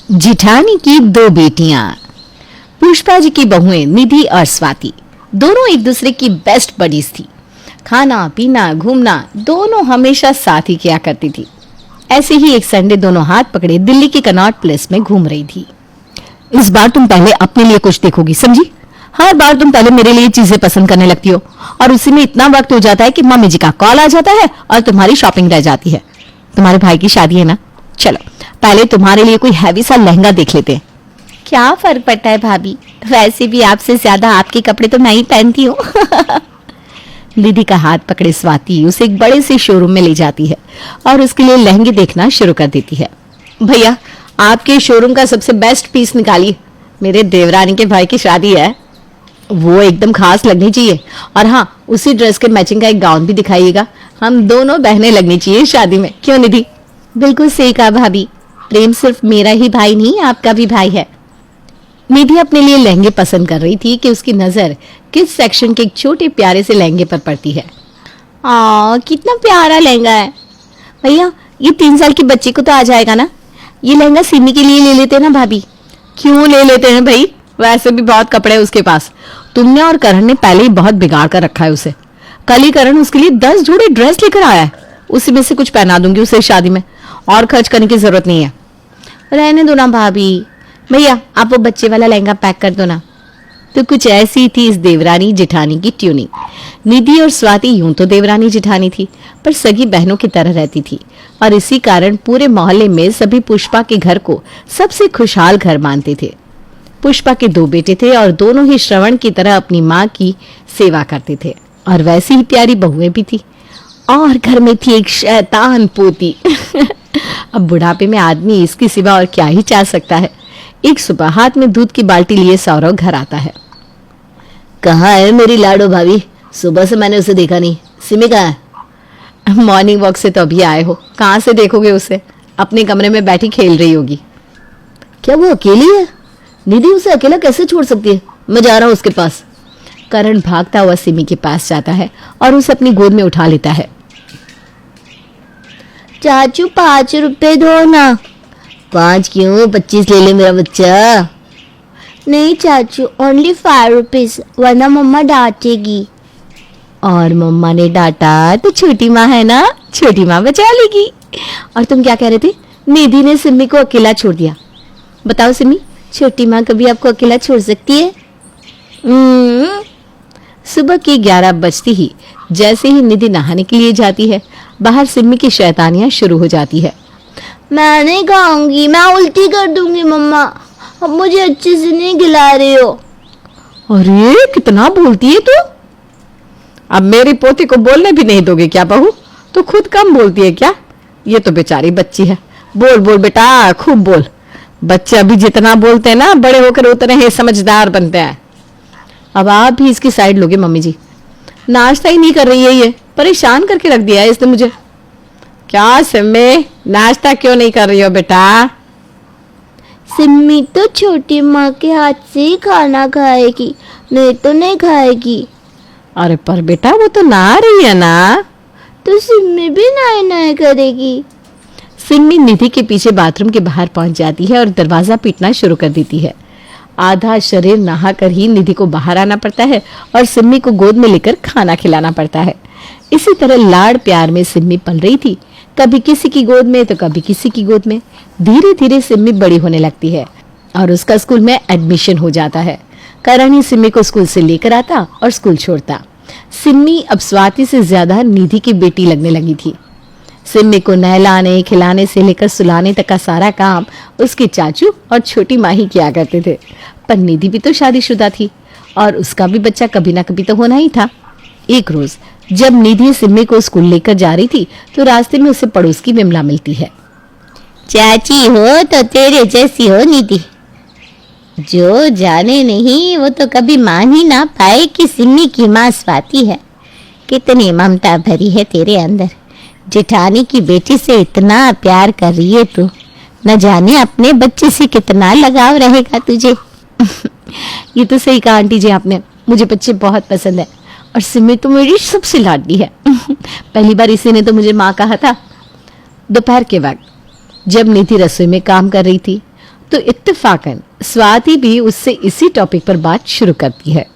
जिठानी की दो बेटियां। पुष्पा जी की बहुएं निधि और स्वाति दोनों एक दूसरे की बेस्ट बडीज थी। खाना पीना घूमना दोनों हमेशा साथ ही किया करती थी। ऐसे ही एक संडे दोनों हाथ पकड़े दिल्ली की कनॉट प्लेस में घूम रही थी। इस बार तुम पहले अपने लिए कुछ देखोगी, समझी? हर बार तुम पहले मेरे लिए चीजें पसंद करने लगती हो और उसी में इतना वक्त हो जाता है कि मम्मी जी का कॉल आ जाता है और तुम्हारी शॉपिंग रह जाती है। तुम्हारे भाई की शादी है ना, चलो पहले तुम्हारे लिए कोई हैवी सा लहंगा देख लेते हैं। क्या फर्क पड़ता है भाभी, वैसे भी आपसे ज्यादा आपके कपड़े तो मैं ही पहनती हूँ। निधि का हाथ पकड़े स्वाति उसे एक बड़े से शोरूम में ले जाती है और उसके लिए लहंगे देखना शुरू कर देती है। भैया, आपके शोरूम का सबसे बेस्ट पीस निकालिए, मेरे देवरानी के भाई की शादी है, वो एकदम खास लगनी चाहिए। और हाँ, उसी ड्रेस के मैचिंग का एक गाउन भी दिखाइएगा, हम दोनों बहनें लगनी चाहिए शादी में, क्यों निधि? बिल्कुल सही कहा भाभी, प्रेम सिर्फ मेरा ही भाई नहीं आपका भी भाई है। निधि अपने लिए लहंगे पसंद कर रही थी कि उसकी नजर किस सेक्शन के एक छोटे प्यारे से लहंगे पर पड़ती है। कितना प्यारा लहंगा है भैया, ये 3 साल की बच्ची को तो आ जाएगा ना, ये लहंगा सिमी के लिए ले लेते हैं ना भाभी। क्यों ले लेते हैं भाई, वैसे भी बहुत कपड़े हैं उसके पास। तुमने और करण ने पहले ही बहुत बिगाड़ कर रखा है उसे। कल ही करण उसके लिए 10 जोड़े ड्रेस लेकर आया है, उसी में से कुछ पहना दूंगी उसे शादी में, और खर्च करने की जरूरत नहीं है। रहने दो ना भाभी। भैया, आप वो बच्चे वाला लहंगा पैक कर दो ना। तो कुछ ऐसी थी इस देवरानी जेठानी की ट्यूनिंग। निधि और स्वाति यूं तो देवरानी जेठानी थी, पर सगी बहनों की तरह रहती थी और इसी कारण पूरे मोहल्ले में सभी पुष्पा के घर को सबसे खुशहाल घर मानते थे। पुष्पा के 2 बेटे थे और दोनों ही श्रवण की तरह अपनी माँ की सेवा करते थे और वैसी ही प्यारी बहुएं भी थी। और घर में थी एक शैतान पोती। अब बुढ़ापे में आदमी इसके सिवा और क्या ही चाह सकता है। एक सुबह हाथ में दूध की बाल्टी लिए सौरव घर आता है। कहाँ है मेरी लाडो भाभी? सुबह से मैंने उसे देखा नहीं। सिमी कहाँ है? मॉर्निंग वॉक से तो अभी आए हो, कहाँ से देखोगे उसे? अपने कमरे में बैठी खेल रही होगी। क्या वो अकेली है? निधि उसे अकेला कैसे छोड़ सकती है? मैं जा रहा हूँ उसके पास। करण भागता हुआ सिमी के पास जाता है और उसे अपनी गोद में उठा लेता है। चाचू 5 रुपए दो ना। 5 क्यों? 25 ले ले मेरा बच्चा। नहीं चाचू, ओनली 5 रुपीज, वरना मम्मा डांटेगी। और मम्मा ने डांटा तो छोटी माँ है ना, छोटी माँ बचा लेगी। और तुम क्या कह रहे थे? निधि ने सिमी को अकेला छोड़ दिया। बताओ सिमी, छोटी माँ कभी आपको अकेला छोड़ सकती है? सुबह की 11 बजती ही जैसे ही निधि नहाने के लिए जाती है, बाहर सिमी की शैतानियां शुरू हो जाती है। मैं नहीं खाऊंगी, मैं उल्टी कर दूंगी मम्मा, अब मुझे अच्छे से नहीं खिला रही हो। अरे कितना बोलती है तू, अब मेरी पोती को बोलने भी नहीं दोगे क्या बहू? तो खुद कम बोलती है क्या? ये तो बेचारी बच्ची है। बोल बोल बेटा, खूब बोल। बच्चे अभी जितना बोलते हैं ना, बड़े होकर उतने ही समझदार बनते हैं। अब आप भी इसकी साइड लोगे मम्मी जी। नाश्ता ही नहीं कर रही है, ये परेशान करके रख दिया है इसने मुझे। क्या सिम्मी, नाश्ता क्यों नहीं कर रही हो बेटा? सिम्मी तो छोटी माँ के हाथ से ही खाना खाएगी, नहीं तो नहीं खाएगी। अरे पर बेटा, वो तो नहा रही है ना। तो सिम्मी भी नए नए करेगी। सिम्मी निधि के पीछे बाथरूम के बाहर पहुंच जाती है और दरवाजा पीटना शुरू कर देती है। आधा शरीर नहाकर ही निधि को बाहर आना पड़ता है और सिम्मी को गोद में लेकर खाना खिलाना पड़ता है। इसी तरह लाड़ प्यार में सिम्मी पल रही थी, कभी किसी की गोद में तो कभी किसी की गोद में। धीरे धीरे सिम्मी बड़ी होने लगती है और उसका स्कूल में एडमिशन हो जाता है। करण ही सिम्मी को स्कूल से लेकर आता और स्कूल छोड़ता। सिम्मी अब स्वाति से ज्यादा निधि की बेटी लगने लगी थी। सिम्मी को नहलाने खिलाने से लेकर सुलाने तक का सारा काम उसके चाचू और छोटी माँ ही किया करते थे। पर निधि भी तो शादीशुदा थी और उसका भी बच्चा कभी ना कभी तो होना ही था। एक रोज जब निधि सिम्मी को स्कूल लेकर जा रही थी तो रास्ते में उसे पड़ोस की विमला मिलती है। चाची हो तो तेरे जैसी हो निधि, जो जाने नहीं वो तो कभी मान ही ना पाए कि सिम्मी की माँ स्वाति है। कितनी ममता भरी है तेरे अंदर, जेठानी की बेटी से इतना प्यार कर रही है तू, न जाने अपने बच्चे से कितना लगाव रहेगा तुझे। ये तो सही कहा आंटी जी आपने, मुझे बच्चे बहुत पसंद है और सिम्मी तो मेरी सबसे लाडली है। पहली बार इसी ने तो मुझे माँ कहा था। दोपहर के वक्त जब निधि रसोई में काम कर रही थी तो इत्तेफाकन स्वाति भी उससे इसी टॉपिक पर बात शुरू करती है।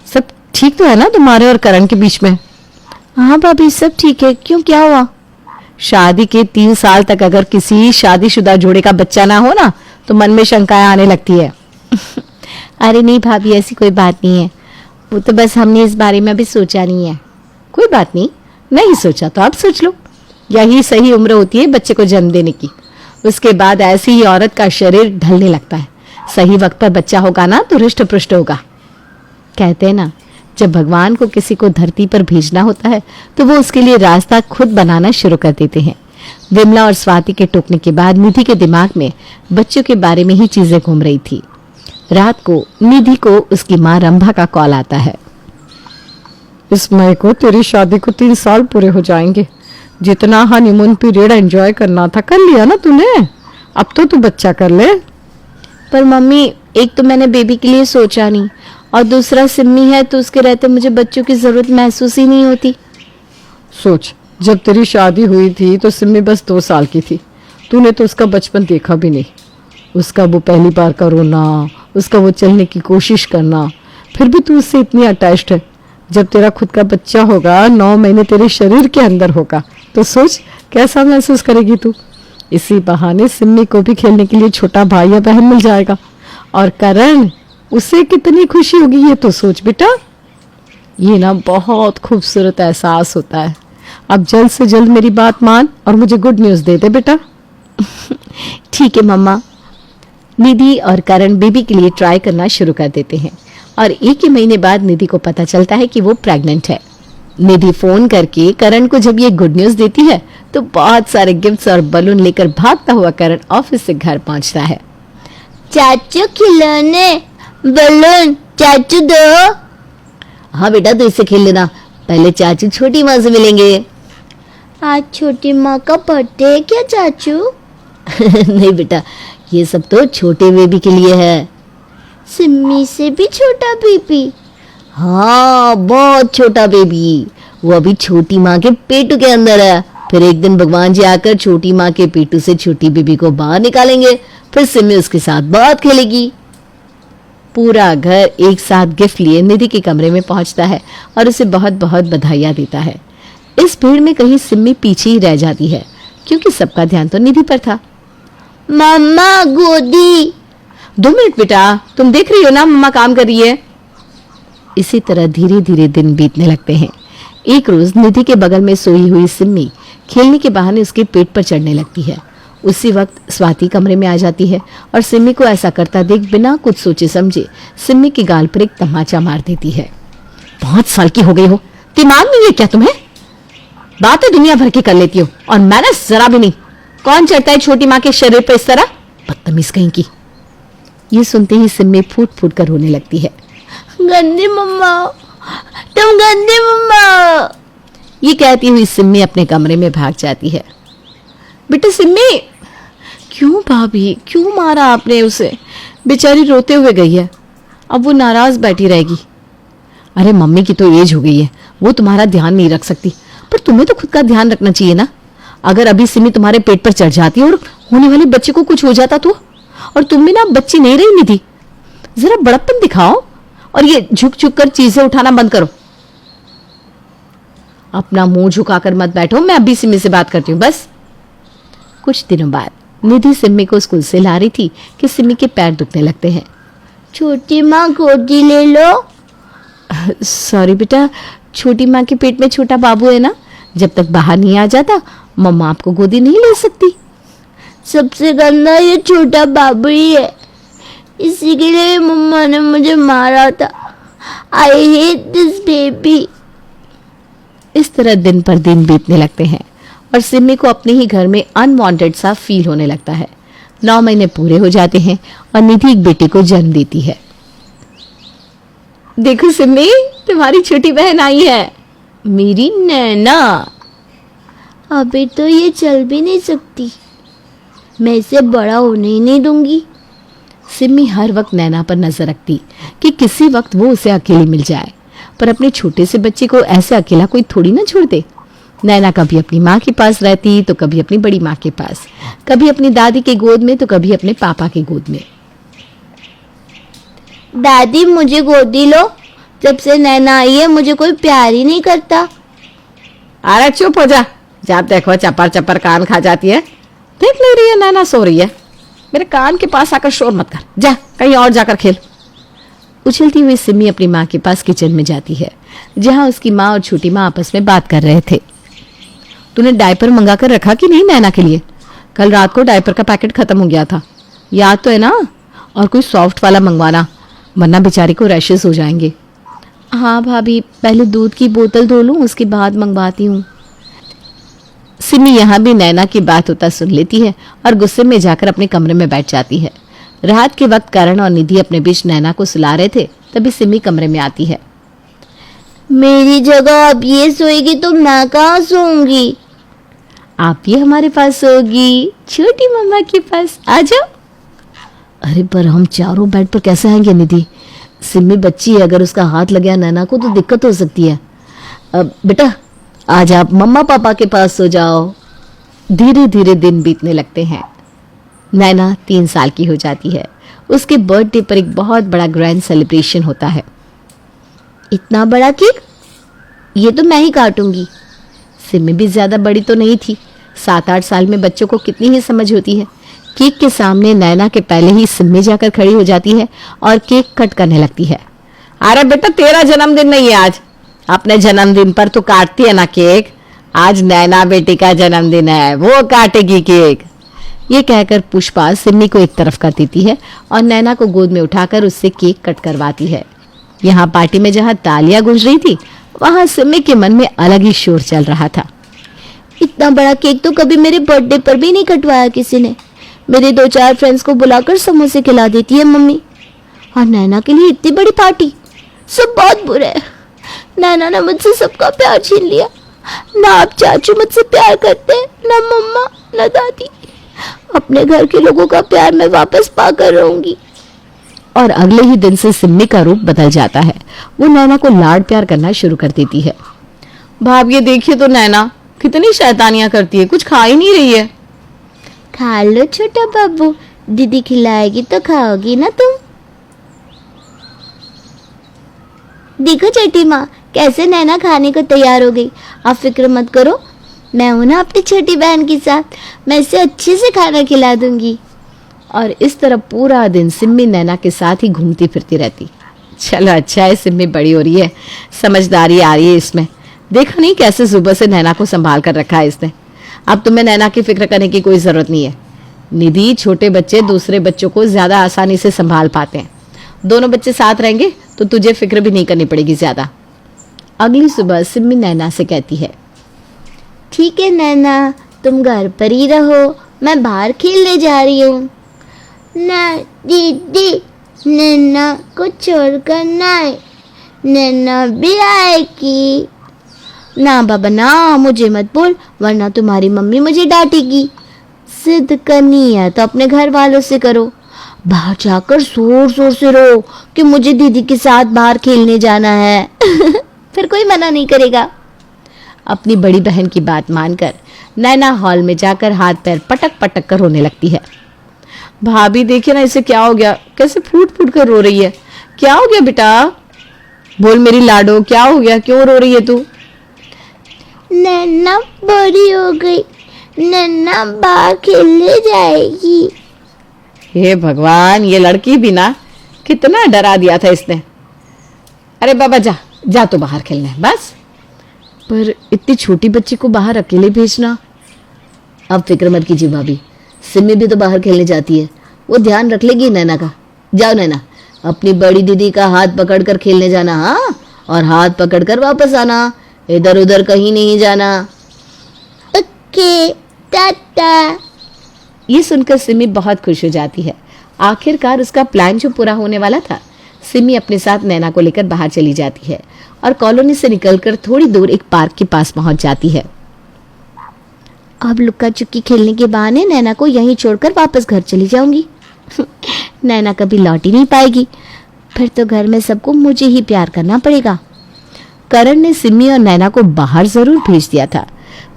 सब ठीक तो है ना तुम्हारे और करण के बीच में? हाँ भाभी, सब ठीक है। क्यों, क्या हुआ? शादी के 3 साल तक अगर किसी शादीशुदा जोड़े का बच्चा ना हो ना तो मन में शंकाएं आने लगती है। अरे नहीं भाभी, ऐसी कोई बात नहीं है। वो तो बस हमने इस बारे में अभी सोचा नहीं है। कोई बात नहीं, नहीं सोचा तो अब सोच लो। यही सही उम्र होती है बच्चे को जन्म देने की। उसके बाद ऐसी ही औरत का शरीर ढलने लगता है। सही वक्त पर बच्चा होगा ना तो हृष्ट पुष्ट होगा। कहते हैं ना, जब भगवान को किसी को धरती पर भेजना होता है तो वो उसके लिए रास्ता खुद बनाना शुरू कर देते हैं। विमला और स्वाति के टोकने के बाद निधि के दिमाग में बच्चों के बारे में ही चीजें घूम रही थी। रात को निधि को उसकी मां रंभा का कॉल आता है। इस मई को तेरी शादी को 3 साल पूरे हो जाएंगे। जितना हनीमून पीरियड एंजॉय करना था कर लिया ना तूने, अब तो तू बच्चा कर ले। पर मम्मी, एक तो मैंने बेबी के लिए सोचा नहीं, और दूसरा सिम्मी है तो उसके रहते मुझे बच्चों की जरूरत महसूस ही नहीं होती। सोच, जब तेरी शादी हुई थी तो सिम्मी बस 2 साल की थी। तूने तो उसका बचपन देखा भी नहीं। उसका वो पहली बार का रोना, उसका वो चलने की कोशिश करना, फिर भी तू उससे इतनी अटैच्ड है। जब तेरा खुद का बच्चा होगा, 9 महीने तेरे शरीर के अंदर होगा, तो सोच कैसा महसूस करेगी तू। इसी बहाने सिम्मी को भी खेलने के लिए छोटा भाई या बहन मिल जाएगा। और करण, उसे कितनी खुशी होगी ये तो सोच बेटा। ये ना बहुत खूबसूरत एहसास होता है। अब जल्द से जल्द मेरी बात मान और मुझे गुड न्यूज़ दे दे बेटा। ठीक है मम्मा। निधि और करण बेबी के लिए ट्राई करना शुरू कर देते हैं और 1 ही महीने बाद निधि को पता चलता है कि वो प्रेग्नेंट है। निधि फोन करके करण को जब ये गुड न्यूज़ देती है तो बहुत सारे गिफ्ट्स और बलून लेकर भागता हुआ करण ऑफिस से घर पहुंचता है। चाचू खिलौने, बलून, चाचू दो। हाँ बेटा, तो इससे खेल लेना। पहले चाचू छोटी माँ से मिलेंगे। आज छोटी माँ का बर्थडे है क्या चाचू? नहीं बेटा, ये सब तो छोटे बेबी के लिए है। सिम्मी से भी छोटा बेबी? हाँ, बहुत छोटा बेबी। वो अभी छोटी माँ के पेटू के अंदर है। फिर एक दिन भगवान जी आकर छोटी माँ के पेटू से छोटी बेबी को बाहर निकालेंगे। फिर सिम्मी उसके साथ बहुत खेलेगी। पूरा घर एक साथ गिफ्ट लिए निधि के कमरे में पहुंचता है और उसे बहुत बहुत बधाइयां देता है। इस भीड़ में कहीं सिम्मी पीछे ही रह जाती है क्योंकि सबका ध्यान तो निधि पर था। मम्मा, गोदी। 2 मिनट बेटा, तुम देख रही हो ना मम्मा काम कर रही है। इसी तरह धीरे धीरे दिन बीतने लगते हैं। एक रोज निधि के बगल में सोई हुई सिम्मी खेलने के बहाने उसके पेट पर चढ़ने लगती है। उसी वक्त स्वाति कमरे में आ जाती है और सिम्मी को ऐसा करता देख बिना कुछ सोचे समझे सिम्मी के गाल पर एक तमाचा मार देती है। 5 साल की हो गई हो, दिमाग नहीं है क्या तुम्हें? बातें दुनिया भर की कर लेती हो और मैंने जरा भी नहीं। कौन चढ़ता है छोटी माँ के शरीर पर इस तरह? बदतमीज कहीं की। ये सुनते ही सिम्मी फूट फूट कर रोने लगती है। गंदी मम्मा, तुम गंदी मम्मा। ये कहती हुई सिम्मी अपने कमरे में भाग जाती है। बेटा सिम्मी, क्यों भाभी, क्यों मारा आपने उसे? बेचारी रोते हुए गई है, अब वो नाराज बैठी रहेगी। अरे मम्मी की तो एज हो गई है, वो तुम्हारा ध्यान नहीं रख सकती, पर तुम्हें तो खुद का ध्यान रखना चाहिए ना। अगर अभी सिम्मी तुम्हारे पेट पर चढ़ जाती और होने वाले बच्चे को कुछ हो जाता तो? और तुम भी ना बच्ची नहीं रही निधि, जरा बड़प्पन दिखाओ और ये झुक झुक कर चीजें उठाना बंद करो। अपना मुंह झुकाकर मत बैठो, मैं अभी सिम्मी से बात करती हूँ बस। कुछ दिनों बाद निधि सिम्मी को स्कूल से ला रही थी कि सिम्मी के पैर दुखने लगते हैं। छोटी माँ, गोदी ले लो। सॉरी बेटा, छोटी माँ के पेट में छोटा बाबू है ना, जब तक बाहर नहीं आ जाता मम्मा आपको गोदी नहीं ले सकती। सबसे गंदा ये छोटा बाबू ही है, इसी के लिए मम्मा ने मुझे मारा था। I hate this baby. इस तरह दिन पर दिन बीतने लगते हैं और सिम्मी को अपने ही घर में अनवांटेड सा फील होने लगता है। 9 महीने पूरे हो जाते हैं और निधि एक बेटे को जन्म देती है। देखो सिम्मी, तुम्हारी छोटी बहन आई है, मेरी नैना। अभी तो ये चल भी नहीं सकती, मैं इसे बड़ा होने ही नहीं दूंगी। सिम्मी हर वक्त नैना पर नजर रखती कि किसी वक्त वो उसे अकेली मिल जाए, पर अपने छोटे से बच्चे को ऐसे अकेला कोई थोड़ी ना छोड़ दे। नैना कभी अपनी माँ के पास रहती तो कभी अपनी बड़ी माँ के पास, कभी अपनी दादी के गोद में तो कभी अपने पापा के गोद में। दादी मुझे गोदी लो, जब से नैना आई है मुझे कोई प्यार ही नहीं करता। अरे चुप हो जा, जब देखो चपर चपर कान खा जाती है। देख ले रही है नैना सो रही है, मेरे कान के पास आकर शोर मत कर, जा कहीं और जाकर खेल। उछलती हुई सिमी अपनी माँ के पास किचन में जाती है, जहां उसकी माँ और छोटी माँ आपस में बात कर रहे थे। तूने डायपर मंगा कर रखा कि नहीं नैना के लिए? कल रात को डायपर का पैकेट खत्म हो गया था, याद तो है ना? और कोई सॉफ्ट वाला मंगवाना, वरना बेचारी को रैशेस हो जाएंगे। हाँ भाभी, पहले दूध की बोतल धो लूं, उसके बाद मंगवाती हूँ। सिमी यहाँ भी नैना की बात होता सुन लेती है और गुस्से में जाकर अपने कमरे में बैठ जाती है। रात के वक्त करण और निधि अपने बीच नैना को सुला रहे थे, तभी सिमी कमरे में आती है। मेरी जगह अब ये सोएगी तो मैं कहाँ सोऊंगी? आप भी हमारे पास सोगी, छोटी मम्मा के पास आ जाओ। अरे पर हम चारों बेड पर कैसे आएंगे निधि? सिमी बच्ची है, अगर उसका हाथ लग गया नैना को तो दिक्कत हो सकती है। अब बेटा आज आप मम्मा पापा के पास सो जाओ। धीरे धीरे दिन बीतने लगते हैं। नैना 3 साल की हो जाती है। उसके बर्थडे पर एक बहुत बड़ा ग्रैंड सेलिब्रेशन होता है। इतना बड़ा केक? ये तो मैं ही काटूंगी। सिमी भी ज्यादा बड़ी तो नहीं थी, 7-8 साल में बच्चों को कितनी ही समझ होती है। केक के सामने नैना के पहले ही सिमी जाकर खड़ी हो जाती है और केक कट करने लगती है। अरे बेटा, तेरा जन्मदिन नहीं है आज, अपने जन्मदिन पर तो काटती है ना केक। आज नैना बेटी का जन्मदिन है, वो काटेगी केक। ये कहकर पुष्पा सिमी को एक तरफ कर देती है और नैना को गोद में उठाकर उससे केक कट करवाती है। यहाँ पार्टी में जहाँ तालियां गूंज रही थी, वहां सिमी के मन में अलग ही शोर चल रहा था। इतना बड़ा केक तो कभी मेरे बर्थडे पर भी नहीं कटवाया किसी ने। मेरे 2-4 फ्रेंड्स को बुलाकर समोसे खिला देती है मम्मी, और नैना के लिए इतनी बड़ी पार्टी। सब बहुत बुरे है। नैना ने मुझसे सबका प्यार छीन लिया। ना आप चाचू मुझसे प्यार करते हैं, ना मम्मा, ना दादी। अपने घर के लोगों का प्यार मैं वापस पाकर रहूंगी। और अगले ही दिन से सिमी का रूप बदल जाता है। वो नैना को लाड प्यार करना शुरू कर देती है। भाभी ये देखिए तो नैना कितनी शैतानियां करती है, कुछ खा ही नहीं रही है। खा लो छोटा बाबू, दीदी खिलाएगी तो खाओगी ना तुम। देखो छोटी माँ, कैसे नैना खाने को तैयार हो गई। आप फिक्र मत करो, मैं हूं ना अपनी छोटी बहन के साथ, मैं इसे अच्छे से खाना खिला दूंगी। और इस तरह पूरा दिन सिमी नैना के साथ ही घूमती फिरती रहती। चलो अच्छा है, सिमी बड़ी हो रही है, समझदारी आ रही है इसमें। देखा नहीं कैसे सुबह से नैना को संभाल कर रखा है इसने। अब तुम्हें नैना की फिक्र करने की कोई जरूरत नहीं है। निधि, छोटे बच्चे दूसरे बच्चों को ज्यादा आसानी से संभाल पाते हैं। दोनों बच्चे साथ रहेंगे तो तुझे फिक्र भी नहीं करनी पड़ेगी ज्यादा। अगली सुबह सिमी नैना से कहती है, ठीक है नैना, तुम घर पर ही रहो, मैं बाहर खेलने जा रही हूँ। ना दीदी, नैना को छोड़कर ना आए, नैना भी आएगी। ना बाबा ना, मुझे मत बोल, वरना तुम्हारी मम्मी मुझे डांटेगी। जिद करनी है तो अपने घर वालों से करो। बाहर जाकर जोर जोर से रो कि मुझे दीदी के साथ बाहर खेलने जाना है। फिर कोई मना नहीं करेगा। अपनी बड़ी बहन की बात मानकर नैना हॉल में जाकर हाथ पैर पटक पटक कर रोने लगती है। भाभी देखिए ना, इसे क्या हो गया, कैसे फूट फूट कर रो रही है। क्या हो गया बेटा, बोल मेरी लाडो, क्या हो गया, क्यों रो रही है तू? नैना बड़ी हो गई, नैना बाहर खेलने जाएगी। हे भगवान, ये लड़की भी ना कितना डरा दिया था इसने। अरे बाबा जा जा तो बाहर खेलना है बस। पर इतनी छोटी बच्ची को बाहर अकेले भेजना। अब फिक्र मत कीजिए भाभी, सिमी भी तो बाहर खेलने जाती है, वो ध्यान रख लेगी नैना का। जाओ नैना, अपनी बड़ी दीदी का हाथ पकड़कर खेलने जाना, हाँ, और हाथ पकड़कर वापस आना, इधर उधर कहीं नहीं जाना। ओके टाटा। ये सुनकर सिमी बहुत खुश हो जाती है। आखिरकार उसका प्लान जो पूरा होने वाला था। सिमी अपने साथ नैना को लेकर बाहर चली जाती है और कॉलोनी से निकलकर थोड़ी दूर एक पार्क के पास पहुंच जाती है। अब लुक्का चुक्की खेलने के बहाने नैना को यहीं छोड़कर वापस घर चली जाऊंगी। नैना कभी लौट ही नहीं पाएगी, फिर तो घर में सबको मुझे ही प्यार करना पड़ेगा। करण ने सिमी और नैना को बाहर जरूर भेज दिया था,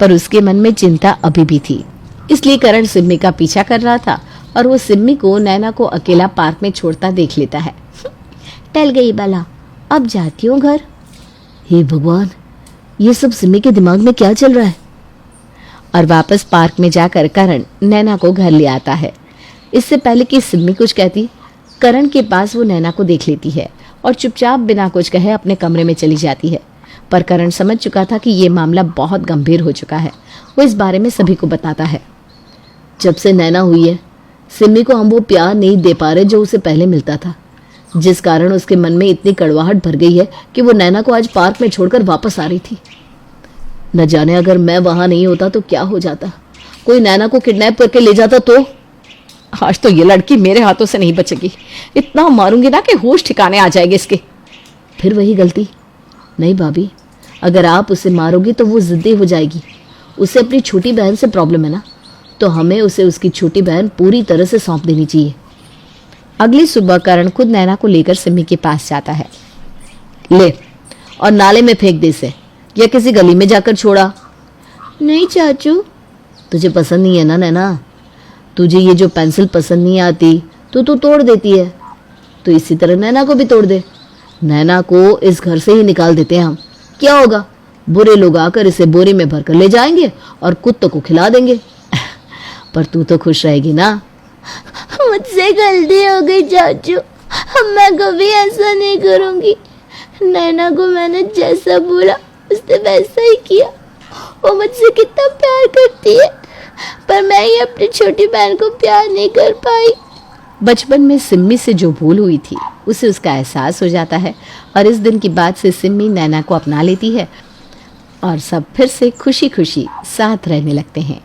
पर उसके मन में चिंता अभी भी थी। इसलिए करण सिम्मी का पीछा कर रहा था और वो सिम्मी को नैना को अकेला पार्क में छोड़ता देख लेता है। टल गई बला, अब जाती हूँ घर। हे भगवान, ये सब सिम्मी के दिमाग में क्या चल रहा है? और वापस पार्क में जाकर करण नैना को घर ले आता है। इससे पहले कि सिम्मी कुछ कहती, करण के पास वो नैना को देख लेती है और चुपचाप बिना कुछ कहे अपने कमरे में चली जाती है। पर करण समझ चुका था कि ये मामला बहुत गंभीर हो चुका है। वो इस बारे में सभी को बताता है। जब से नैना हुई है, सिम्मी को हम वो प्यार नहीं दे पा रहे जो उसे पहले मिलता था, जिस कारण उसके मन में इतनी कड़वाहट भर गई है कि वो नैना को आज पार्क में छोड़कर वापस आ रही थी। न जाने अगर मैं वहां नहीं होता तो क्या हो जाता। कोई नैना को किडनैप करके ले जाता तो। आज तो ये लड़की मेरे हाथों से नहीं बचेगी। इतना मारूंगी ना कि होश ठिकाने आ जाएंगे इसके। फिर वही गलती। नहीं भाभी, अगर आप उसे मारोगी तो वो जिद्दी हो जाएगी। उसे अपनी छोटी बहन से प्रॉब्लम है ना, तो हमें उसे उसकी छोटी बहन पूरी तरह से सौंप देनी चाहिए। अगली सुबह करण खुद नैना को लेकर सिम्मी के पास जाता है। ले और नाले में फेंक दे इसे, या किसी गली में जाकर छोड़ा। नहीं चाचू। तुझे पसंद नहीं है ना नैना? तुझे ये जो पेंसिल पसंद नहीं आती तो तू तोड़ देती है, तो इसी तरह नैना को भी तोड़ दे। नैना को इस घर से ही निकाल देते हैं हम। क्या होगा, बुरे लोग आकर इसे बोरी में भरकर ले जाएंगे और कुत्तों को खिला देंगे। पर तू तो खुश रहेगी ना? मुझसे गलती हो गई चाचू, अब मैं कभी ऐसा नहीं करूंगी। नैना को मैंने जैसा बोला उसने वैसा ही किया। वो मुझसे कितना प्यार करती है, पर मैं ही अपनी छोटी बहन को प्यार नहीं कर पाई। बचपन में सिम्मी से जो भूल हुई थी उसे उसका एहसास हो जाता है और इस दिन के बाद से सिम्मी नैना को अपना लेती है और सब फिर से खुशी खुशी साथ रहने लगते हैं।